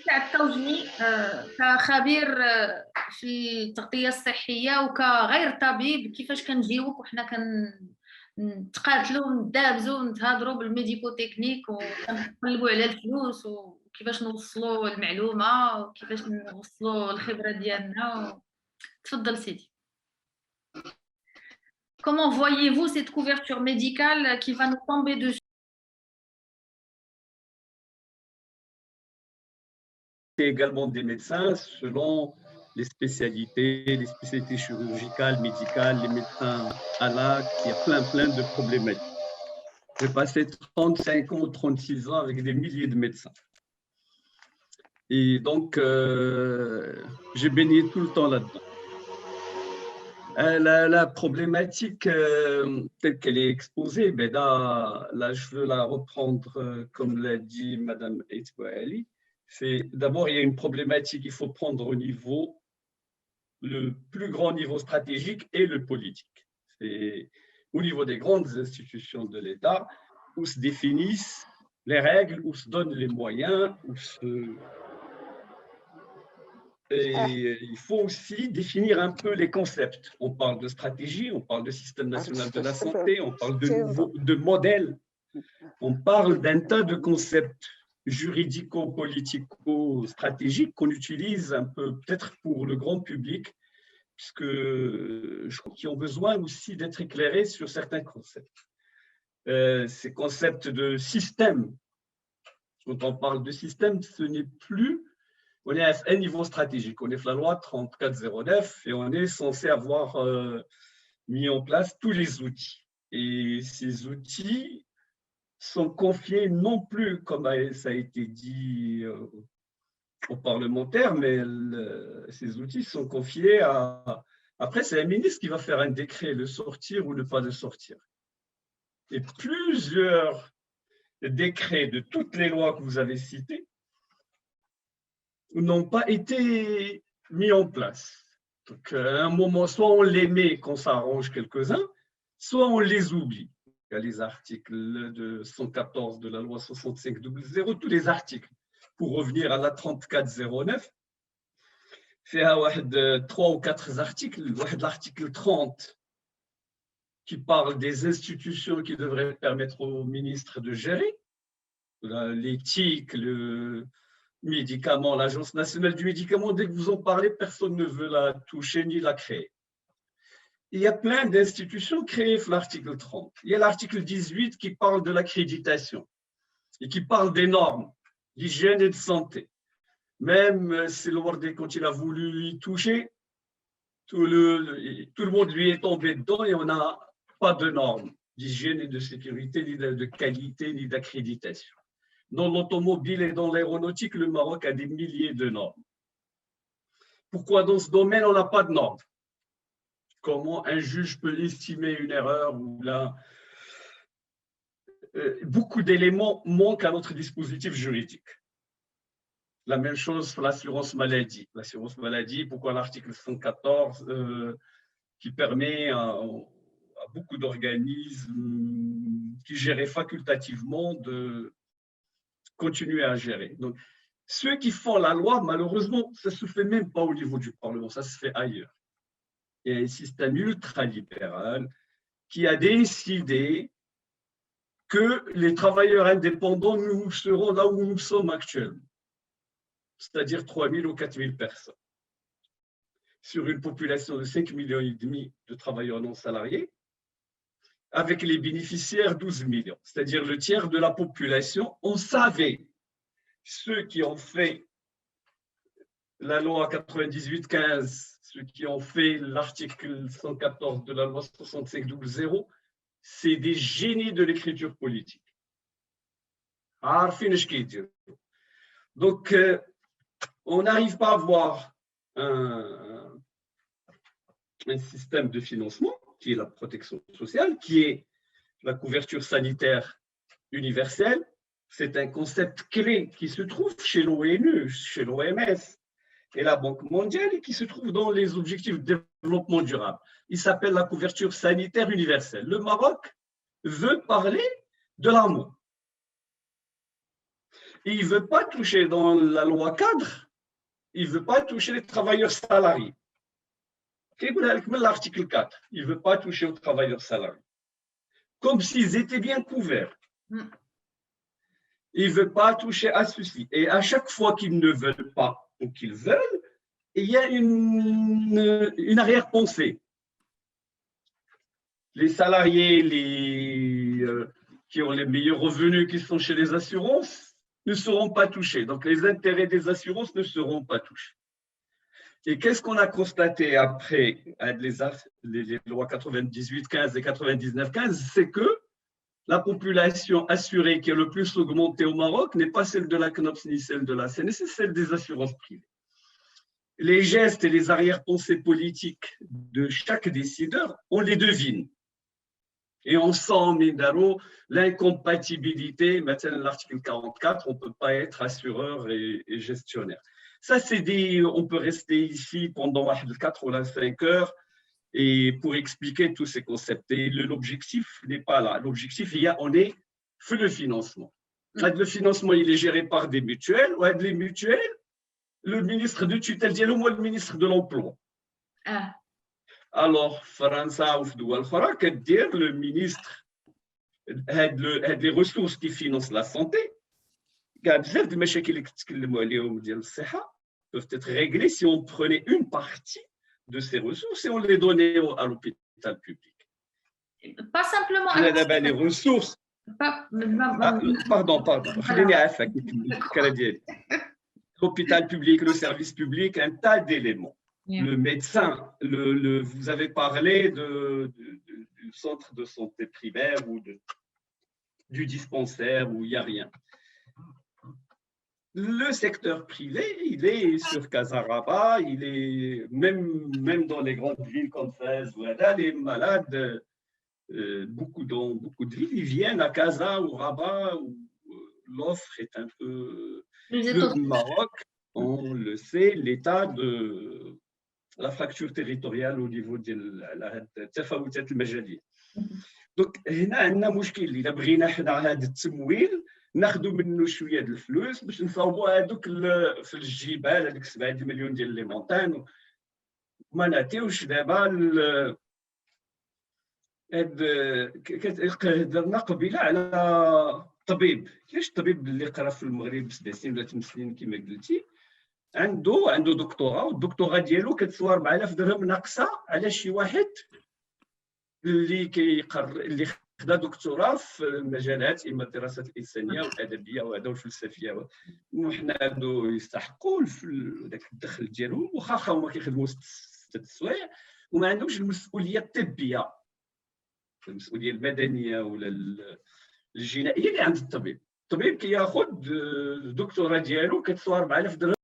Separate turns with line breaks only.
تعطوجني كخبير في التغطية الصحية وكغير طبيب، كيفاش كنجيوك وحنا كنتقاتلوا وندابزوا ونتهضروا بالميديكو تكنيك وكنقلبوا على الفلوس وكيفاش نوصلوا المعلومة وكيفاش نوصلوا الخبرة ديالنا. تفضل سيدي. Comment voyez-vous cette couverture médicale qui va nous tomber dessus?
Également des médecins selon les spécialités chirurgicales, médicales, les médecins à l'acte, il y a plein de problématiques. J'ai passé 35 ans, 36 ans avec des milliers de médecins. Et donc, j'ai baigné tout le temps là-dedans. La problématique telle qu'elle est exposée, ben là, je veux la reprendre comme l'a dit Madame Etouali. C'est d'abord, il y a une problématique, il faut prendre au niveau, le plus grand niveau stratégique et le politique. C'est au niveau des grandes institutions de l'État où se définissent les règles, où se donnent les moyens, Et il faut aussi définir un peu les concepts. On parle de stratégie, on parle de système national de la santé, on parle de modèle, on parle d'un tas de concepts juridico-politico-stratégiques qu'on utilise un peu peut-être pour le grand public, puisque je crois qu'ils ont besoin aussi d'être éclairés sur certains concepts. Ces concepts de système, quand on parle de système, ce n'est plus, on est à un niveau stratégique, on est la loi 3409 et on est censé avoir mis en place tous les outils. Et ces outils sont confiés non plus, comme ça a été dit aux parlementaires, mais ces outils sont confiés à… Après, c'est un ministre qui va faire un décret, le sortir ou ne pas le sortir. Et plusieurs décrets de toutes les lois que vous avez citées n'ont pas été mis en place. Donc, à un moment, soit on les met quand ça arrange quelques-uns, soit on les oublie. Il y a les articles de 114 de la loi 6500, tous les articles. Pour revenir à la 3409, il y a 3 ou 4 articles. L'article 30 qui parle des institutions qui devraient permettre au ministre de gérer, l'éthique, le médicament, l'Agence nationale du médicament. Dès que vous en parlez, personne ne veut la toucher ni la créer. Il y a plein d'institutions créées sur l'article 30. Il y a l'article 18 qui parle de l'accréditation et qui parle des normes d'hygiène et de santé. Même si le Wardé, quand il a voulu y toucher, tout le monde lui est tombé dedans et on n'a pas de normes d'hygiène et de sécurité, ni de qualité, ni d'accréditation. Dans l'automobile et dans l'aéronautique, le Maroc a des milliers de normes. Pourquoi dans ce domaine, on n'a pas de normes? Comment un juge peut estimer une erreur ou là, beaucoup d'éléments manquent à notre dispositif juridique. La même chose pour l'assurance maladie. L'assurance maladie, pourquoi l'article 114 qui permet à beaucoup d'organismes qui géraient facultativement de continuer à gérer. Donc, ceux qui font la loi, malheureusement, ça ne se fait même pas au niveau du Parlement, ça se fait ailleurs. Il y a un système ultralibéral qui a décidé que les travailleurs indépendants, nous serons là où nous sommes actuellement, c'est-à-dire 3 000 ou 4 000 personnes, sur une population de 5,5 millions de travailleurs non salariés, avec les bénéficiaires 12 millions, c'est-à-dire le tiers de la population. On savait, ceux qui ont fait la loi 98-15, ceux qui ont fait l'article 114 de la loi 6500, c'est des génies de l'écriture politique. Donc, on n'arrive pas à avoir un système de financement qui est la protection sociale, qui est la couverture sanitaire universelle. C'est un concept clé qui se trouve chez l'ONU, chez l'OMS et la Banque mondiale et qui se trouve dans les objectifs de développement durable. Il s'appelle la couverture sanitaire universelle. Le Maroc veut parler de l'amour. il ne veut pas toucher dans la loi cadre, il ne veut pas toucher les travailleurs salariés. L'article 4, il ne veut pas toucher aux travailleurs salariés. Comme s'ils étaient bien couverts. Il ne veut pas toucher à ceci. Et à chaque fois qu'ils ne veulent pas ou qu'ils veulent, il y a une arrière-pensée. Les salariés qui ont les meilleurs revenus, qui sont chez les assurances, ne seront pas touchés. Donc, les intérêts des assurances ne seront pas touchés. Et qu'est-ce qu'on a constaté après les lois 98-15 et 99-15, c'est que la population assurée qui est le plus augmentée au Maroc n'est pas celle de la CNOPS ni celle de la CNS, c'est celle des assurances privées. Les gestes et les arrière-pensées politiques de chaque décideur, on les devine. Et on sent, Mindaro, l'incompatibilité. Maintenant, l'article 44, on ne peut pas être assureur et gestionnaire. Ça, c'est dit, on peut rester ici pendant 4 ou 5 heures et pour expliquer tous ces concepts. Et l'objectif n'est pas là. L'objectif, on est fait le financement. Le financement, il est géré par des mutuelles. Ouais, les mutuelles, le ministre de tutelle, dis-le-moi, le ministre de l'Emploi. Alors, France ou Fdoua al-Khara, dire le ministre aide les ressources qui financent la santé. بزاف د المشاكل اللي كتكلموا عليهم ديال الصحه peuvent être réglées si on prenait une partie de ces ressources et on les donnait à l'hôpital public.
Pas simplement
les ressources. Pardon. خليني عافاك الفكره ديالي. L'hôpital public, le service public, un tas d'éléments. Le médecin, vous avez parlé du centre de santé primaire ou du dispensaire où il n'y a rien. Le secteur privé, il est sur Casaraba, il est même dans les grandes villes comme Fès, les malades, dans beaucoup de villes, ils viennent à Casa ou Rabat où l'offre est un peu. Le Maroc, on le sait, l'état de la fracture territoriale au niveau de la تفاوتات المجالية. Donc, هنا عندنا مشكل إذا بغينا حنا هذا التمويل ناخذوا منه شويه ديال الفلوس باش نصاوبوا هذوك في الجبال هذيك 7 مليون ديال لي مونتان وما نعطيوش دابا هضرنا قبيله على طبيب. كاينش طبيب اللي قرا في المغرب 7 سنين ولا 8 سنين كما قلتي عنده دكتوراه والدكتوراه ديالو كتسوى 4000 درهم ناقصه على شي واحد اللي خدا دكتوراه في المجالات اما الدراسات الانسانيه والادبيه وهذا والفلسفيه وحنا هادو يستحقوا ذاك الدخل ديالهم واخا هما كيخدموا 6 سوايع وما عندهمش المسؤوليه الطبيه المسؤوليه المدنيه ولا الجنائيه اللي عند الطبيب. الطبيب كياخذ الدكتوراه ديالو كتسوى 4000 درهم